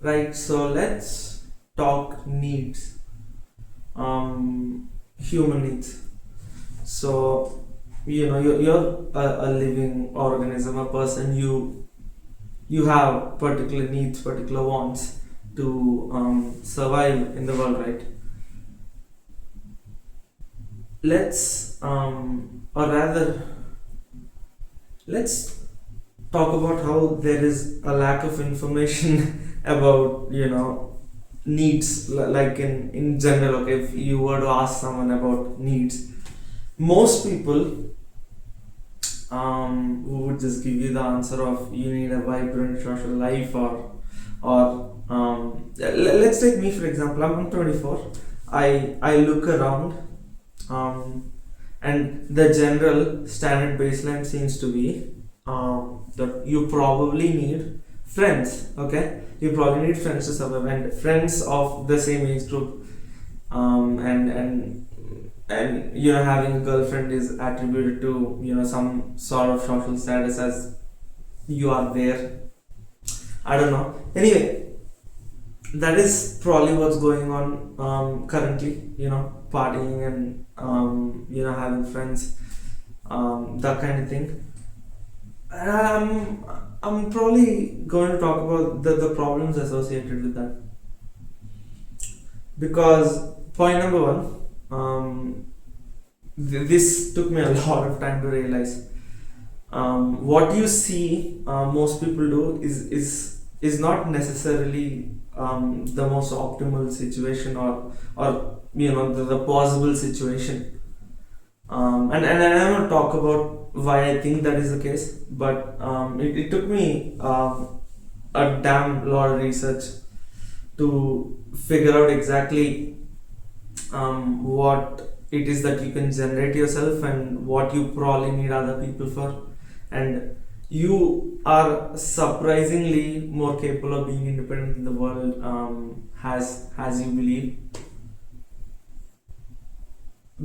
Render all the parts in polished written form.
Right, so let's talk needs, human needs. So, you're a living organism, a person. You have particular needs, particular wants to survive in the world, right? Or rather, let's talk about how there is a lack of information about needs, like in general. Okay, if you were to ask someone about needs, most people who would just give you the answer of you need a vibrant social life, let's take me for example. I'm 24. I look around, um, and the general standard baseline seems to be that you probably need friends. Okay, you probably need friends to survive, and friends of the same age group, and having a girlfriend is attributed to some sort of social status, as you are there. I don't know. Anyway, that is probably what's going on currently. Partying and having friends, that kind of thing. And I'm probably going to talk about the problems associated with that, because point number one, this took me a lot of time to realize. What you see most people do is not necessarily the most optimal situation, or the possible situation. And I'm going to talk about why I think that is the case, but it took me a damn lot of research to figure out exactly what it is that you can generate yourself and what you probably need other people for. And you are surprisingly more capable of being independent in the world, as you believe,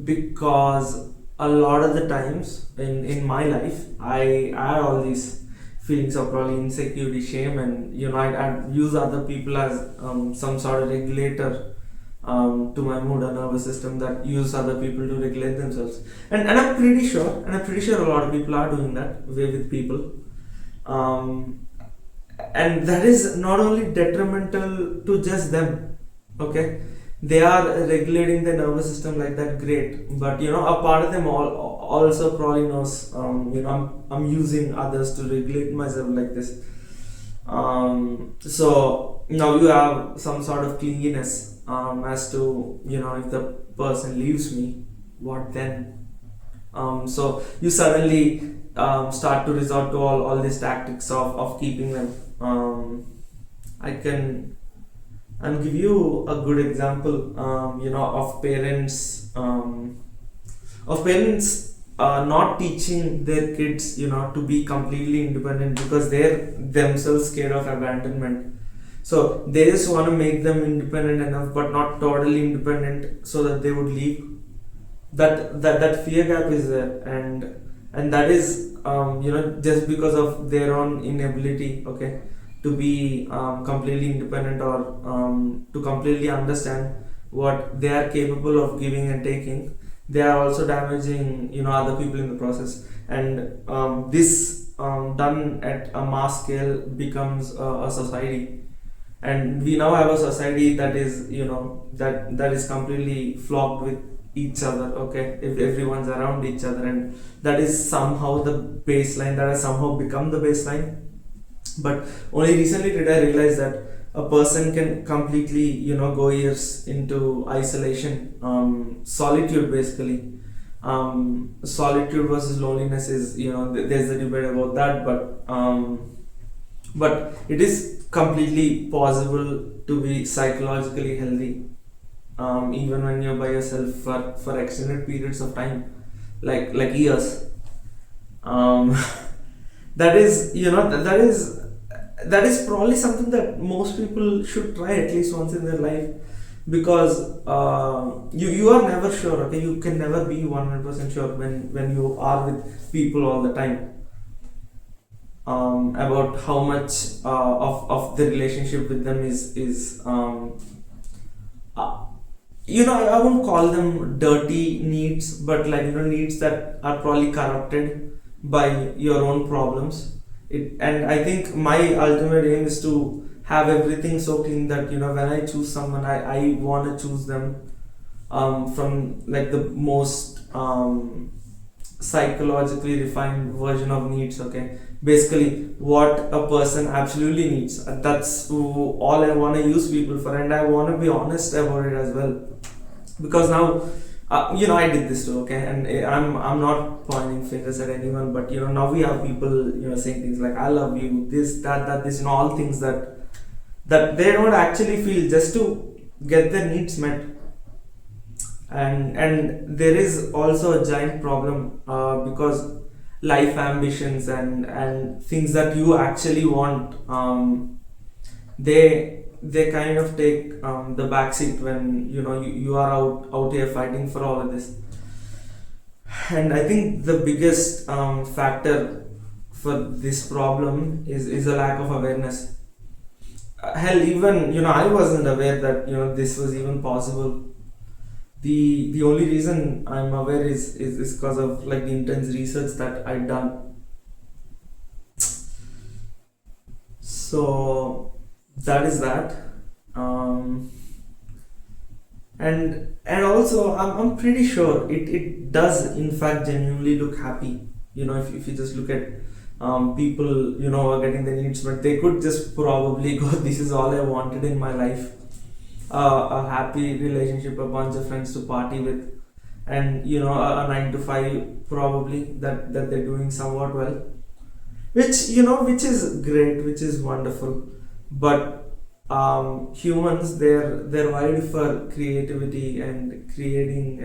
because a lot of the times in my life, I had all these feelings of probably insecurity, shame, and I'd use other people as some sort of regulator to my mood and nervous system, that use other people to regulate themselves. And I'm pretty sure a lot of people are doing that way with people. Um, and that is not only detrimental to just them. Okay, they are regulating their nervous system like that, great, but a part of them also probably knows, I'm using others to regulate myself like this. So now you have some sort of clinginess, as to if the person leaves me, what then? So you suddenly start to resort to all these tactics of keeping them. I can and give you a good example, of parents not teaching their kids, to be completely independent, because they're themselves scared of abandonment. So they just want to make them independent enough, but not totally independent, so that they would leave. That fear gap is there, and that is just because of their own inability, okay, to be completely independent, or to completely understand what they are capable of giving and taking. They are also damaging other people in the process, and this done at a mass scale becomes a society. And we now have a society that is that is completely flocked with each other. Okay, if everyone's around each other, and that is somehow the baseline, that has somehow become the baseline. But only recently did I realize that a person can completely go years into isolation, solitude, basically. Solitude versus loneliness is, there's a debate about that, but it is completely possible to be psychologically healthy, even when you're by yourself for extended periods of time, like years. um, that is that is probably something that most people should try at least once in their life, because you are never sure. Okay, you can never be 100% sure when you are with people all the time. about how much of the relationship with them is uh, I won't call them dirty needs, but like needs that are probably corrupted by your own problems. And I think my ultimate aim is to have everything so clean that when I choose someone, I want to choose them from like the most psychologically refined version of needs. Okay, basically what a person absolutely needs. That's all I want to use people for, and I want to be honest about it as well, because now I did this too. Okay, and I'm not pointing fingers at anyone, but now we have people saying things like I love you, this, that, this, all things that they don't actually feel, just to get their needs met. And there is also a giant problem, because life ambitions and things that you actually want, they kind of take the backseat when you are out here fighting for all of this. And I think the biggest factor for this problem is a lack of awareness. Hell, even I wasn't aware that this was even possible. The only reason I'm aware is because of like the intense research that I've done. So that is that. um, and also I'm pretty sure it does in fact genuinely look happy. If you just look at people who are getting their needs met, they could just probably go, this is all I wanted in my life, a happy relationship, a bunch of friends to party with, and a 9 to 5 probably that they're doing somewhat well, which is great, which is wonderful. But humans, they're wired for creativity and creating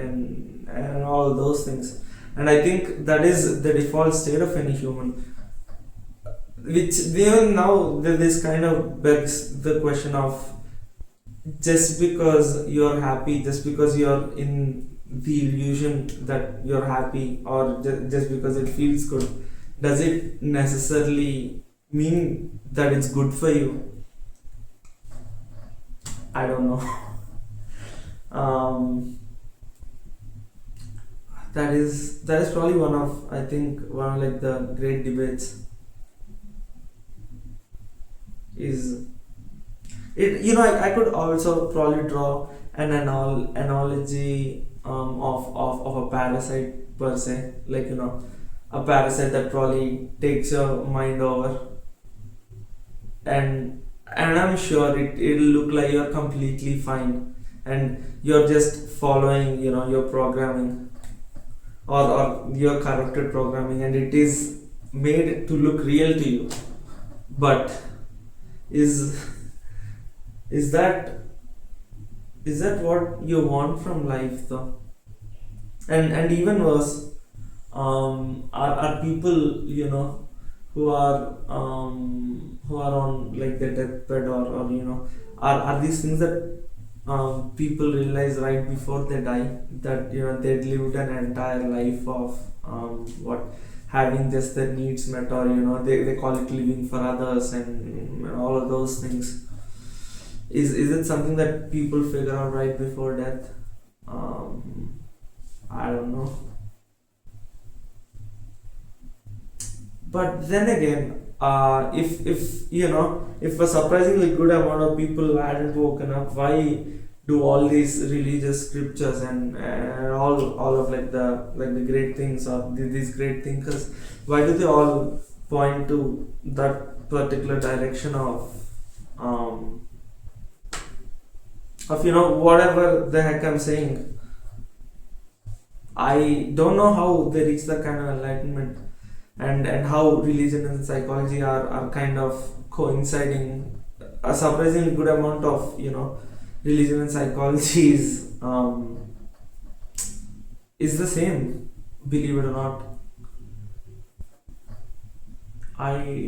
and all those things, and I think that is the default state of any human. Which even now this kind of begs the question of, just because you're happy, just because you're in the illusion that you're happy, or just because it feels good, does it necessarily mean that it's good for you? I don't know. um, that is probably one of like the great debates is it. I could also probably draw an analogy of a parasite per se, like a parasite that probably takes your mind over, and I'm sure it'll look like you're completely fine, and you're just following your programming, or your corrupted programming, and it is made to look real to you. But is is that is that what you want from life though? And even worse, are people who are on like their deathbed, or are these things that people realize right before they die, that they lived an entire life of what having just their needs met, or they call it living for others, and all of those things. Is it something that people figure out right before death? I don't know. But then again, if a surprisingly good amount of people hadn't woken up, why do all these religious scriptures and all of like the great things, or these great thinkers, why do they all point to that particular direction of whatever the heck I'm saying? I don't know how they reach that kind of enlightenment, and how religion and psychology are kind of coinciding. A surprisingly good amount of religion and psychology is the same, believe it or not. I